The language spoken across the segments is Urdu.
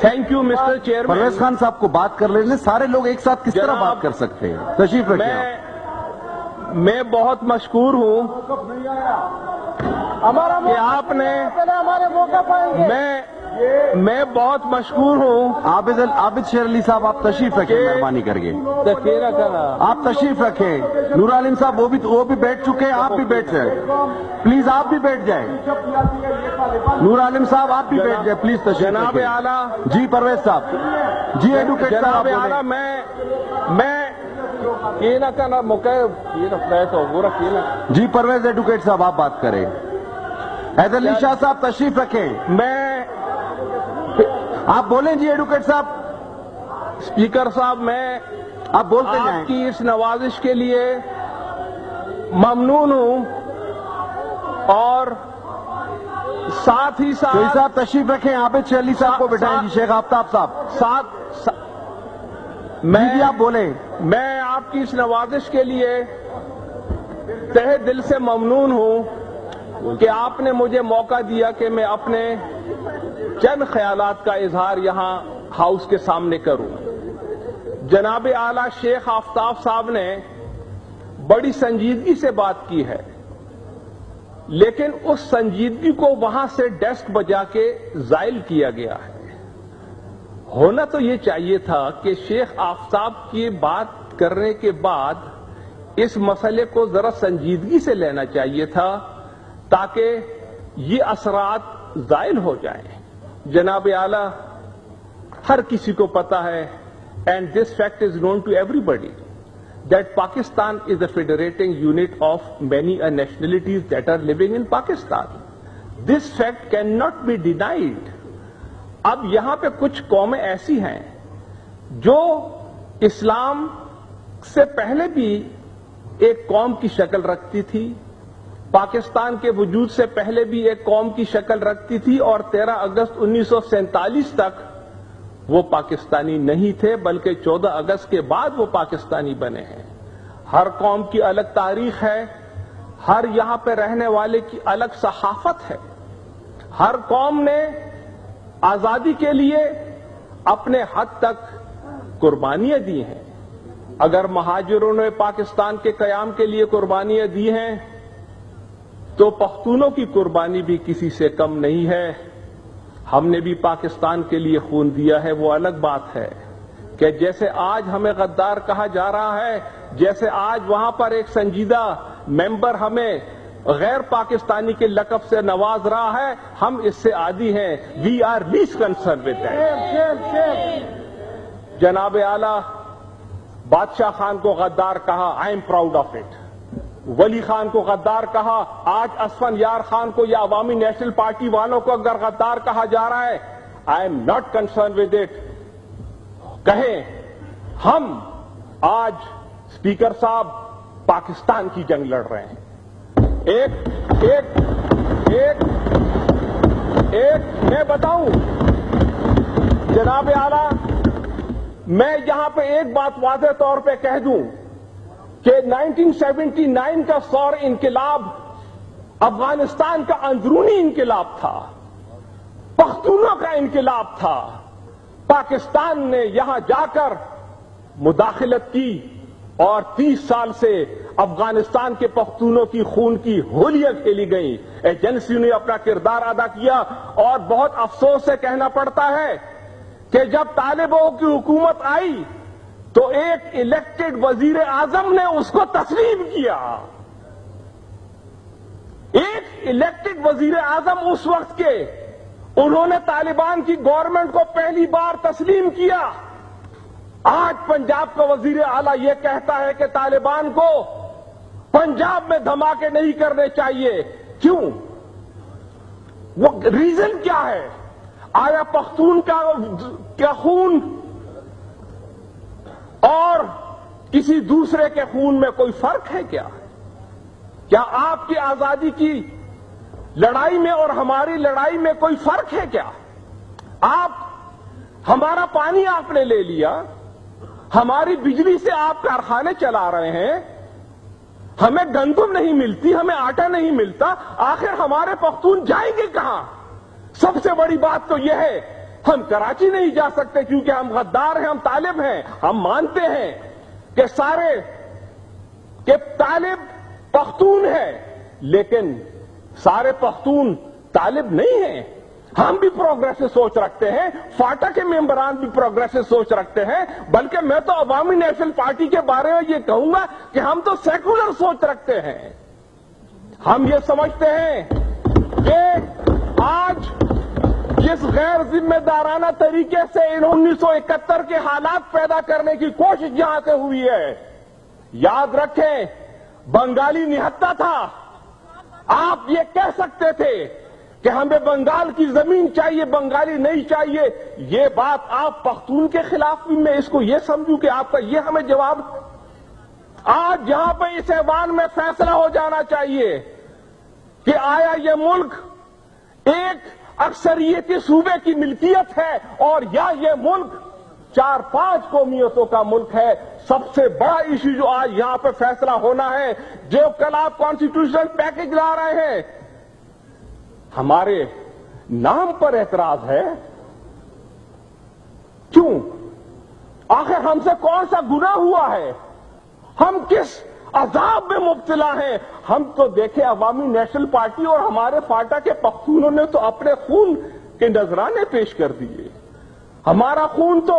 Thank you mister chairman. Pervez Khan صاحب کو بات کر لینے. سارے لوگ ایک ساتھ کس طرح بات کر سکتے ہیں؟ تشریف رکھیں آپ. میں بہت مشکور ہوں کہ آپ نے میں بہت مشکور ہوں. عابد شیر علی صاحب آپ تشریف رکھیں مہربانی کر کے. آپ تشریف رکھیں. نور عالم صاحب وہ بھی بیٹھ چکے ہیں. آپ بھی بیٹھ جائیں پلیز. آپ بھی بیٹھ جائیں. نور عالم صاحب آپ بھی بیٹھ جائیں پلیز. تشریف جناب رکھیں. اعلیٰ. جی پرویز صاحب. جی ایڈوکیٹ صاحب. جناب اعلیٰ میں جی پرویز ایڈوکیٹ صاحب آپ بات کریں. حیدر علی شاہ صاحب تشریف رکھیں. آپ بولیں. جی ایڈوکیٹ صاحب. اسپیکر صاحب میں آپ بولتے جائیں. آپ کی اس نوازش کے لیے ممنون ہوں اور ساتھ ہی شہید صاحب تشریف رکھیں. عابد شیر علی صاحب کو بٹھائیں. جی شیخ آفتاب صاحب میں آپ بولیں. میں آپ کی اس نوازش کے لیے تہہ دل سے ممنون ہوں کہ آپ نے مجھے موقع دیا کہ میں اپنے چند خیالات کا اظہار یہاں ہاؤس کے سامنے کروں. جناب اعلیٰ شیخ آفتاب صاحب نے بڑی سنجیدگی سے بات کی ہے، لیکن اس سنجیدگی کو وہاں سے ڈیسک بجا کے زائل کیا گیا ہے. ہونا تو یہ چاہیے تھا کہ شیخ آفتاب کی بات کرنے کے بعد اس مسئلے کو ذرا سنجیدگی سے لینا چاہیے تھا تاکہ یہ اثرات زائل ہو جائیں. جناب اعلیٰ ہر کسی کو پتا ہے and this fact is known to everybody that Pakistan is the federating unit of many nationalities that are living in Pakistan. This fact cannot be denied. اب یہاں پہ کچھ قومیں ایسی ہیں جو اسلام سے پہلے بھی ایک قوم کی شکل رکھتی تھی، پاکستان کے وجود سے پہلے بھی ایک قوم کی شکل رکھتی تھی، اور 13 اگست 1947 تک وہ پاکستانی نہیں تھے بلکہ 14 اگست کے بعد وہ پاکستانی بنے ہیں. ہر قوم کی الگ تاریخ ہے، ہر یہاں پہ رہنے والے کی الگ ثقافت ہے. ہر قوم نے آزادی کے لیے اپنے حد تک قربانیاں دی ہیں. اگر مہاجروں نے پاکستان کے قیام کے لیے قربانیاں دی ہیں تو پختونوں کی قربانی بھی کسی سے کم نہیں ہے. ہم نے بھی پاکستان کے لیے خون دیا ہے. وہ الگ بات ہے کہ جیسے آج ہمیں غدار کہا جا رہا ہے، جیسے آج وہاں پر ایک سنجیدہ ممبر ہمیں غیر پاکستانی کے لقب سے نواز رہا ہے، ہم اس سے عادی ہیں. We are least concern with that. جناب اعلیٰ بادشاہ خان کو غدار کہا، I am proud of it. Wali Khan کو غدار کہا. آج اسفن یار خان کو یا عوامی نیشنل پارٹی والوں کو اگر غدار کہا جا رہا ہے، I am not concern with it. کہیں ہم آج اسپیکر صاحب پاکستان کی جنگ لڑ رہے ہیں. میں بتاؤں جناب اعلیٰ، میں یہاں پہ ایک بات واضح طور پہ کہہ دوں کہ 1979 کا سور انقلاب افغانستان کا اندرونی انقلاب تھا، پختونوں کا انقلاب تھا. پاکستان نے یہاں جا کر مداخلت کی اور 30 سال سے افغانستان کے پختونوں کی خون کی ہولیاں کھیلی گئیں. ایجنسیوں نے اپنا کردار ادا کیا، اور بہت افسوس سے کہنا پڑتا ہے کہ جب طالبوں کی حکومت آئی تو ایک الیکٹڈ وزیر اعظم نے اس کو تسلیم کیا. ایک الیکٹڈ وزیر اعظم اس وقت کے، انہوں نے طالبان کی گورنمنٹ کو پہلی بار تسلیم کیا. آج پنجاب کا وزیر اعلیٰ یہ کہتا ہے کہ طالبان کو پنجاب میں دھماکے نہیں کرنے چاہیے. کیوں؟ وہ ریزن کیا ہے؟ آیا پختون کا خون اور کسی دوسرے کے خون میں کوئی فرق ہے کیا؟ کیا آپ کی آزادی کی لڑائی میں اور ہماری لڑائی میں کوئی فرق ہے کیا؟ ہمارا پانی آپ نے لے لیا، ہماری بجلی سے آپ کارخانے چلا رہے ہیں، ہمیں گندم نہیں ملتی، ہمیں آٹا نہیں ملتا، آخر ہمارے پختون جائیں گے کہاں؟ سب سے بڑی بات تو یہ ہے ہم کراچی نہیں جا سکتے کیونکہ ہم غدار ہیں، ہم طالب ہیں. ہم مانتے ہیں کہ طالب پختون ہے، لیکن سارے پختون طالب نہیں ہیں. ہم بھی پروگریسو سوچ رکھتے ہیں، فاٹا کے ممبران بھی پروگریسو سوچ رکھتے ہیں. بلکہ میں تو عوامی نیشنل پارٹی کے بارے میں یہ کہوں گا کہ ہم تو سیکولر سوچ رکھتے ہیں. ہم یہ سمجھتے ہیں کہ آج جس غیر ذمہ دارانہ طریقے سے 1971 کے حالات پیدا کرنے کی کوشش یہاں سے ہوئی ہے، یاد رکھیں بنگالی نہتا تھا. آپ یہ کہہ سکتے تھے کہ ہمیں بنگال کی زمین چاہیے، بنگالی نہیں چاہیے. یہ بات آپ پختون کے خلاف بھی، میں اس کو یہ سمجھوں کہ آپ کا یہ ہمیں جواب. آج یہاں پہ اس ایوان میں فیصلہ ہو جانا چاہیے کہ آیا یہ ملک ایک اکثریتی صوبے کی ملکیت ہے اور یا یہ ملک 4-5 قومیتوں کا ملک ہے. سب سے بڑا ایشو جو آج یہاں پہ فیصلہ ہونا ہے، جو کل آپ کانسٹیٹیوشنل پیکج لا رہے ہیں، ہمارے نام پر اعتراض ہے. کیوں؟ آخر ہم سے کون سا گناہ ہوا ہے؟ ہم کس عذاب میں مبتلا ہیں؟ ہم تو دیکھیں عوامی نیشنل پارٹی اور ہمارے فاٹا کے پختونوں نے تو اپنے خون کے نذرانے پیش کر دیے. ہمارا خون تو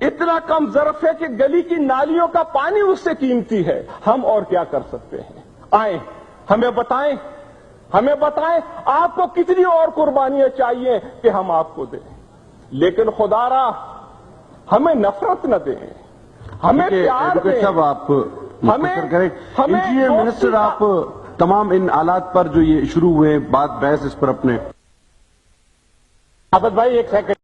اتنا کم ظرف ہے کہ گلی کی نالیوں کا پانی اس سے قیمتی ہے. ہم اور کیا کر سکتے ہیں؟ آئیں ہمیں بتائیں آپ کو کتنی اور قربانیاں چاہیے کہ ہم آپ کو دیں. لیکن خدا را ہمیں نفرت نہ دیں، ہمیں پیار دیں. صاحب آپ مختصر کریں. انجینئر منسٹر، آپ تمام ان حالات پر جو یہ شروع ہوئے بحث اس پر اپنے عابد بھائی ایک سیکنڈ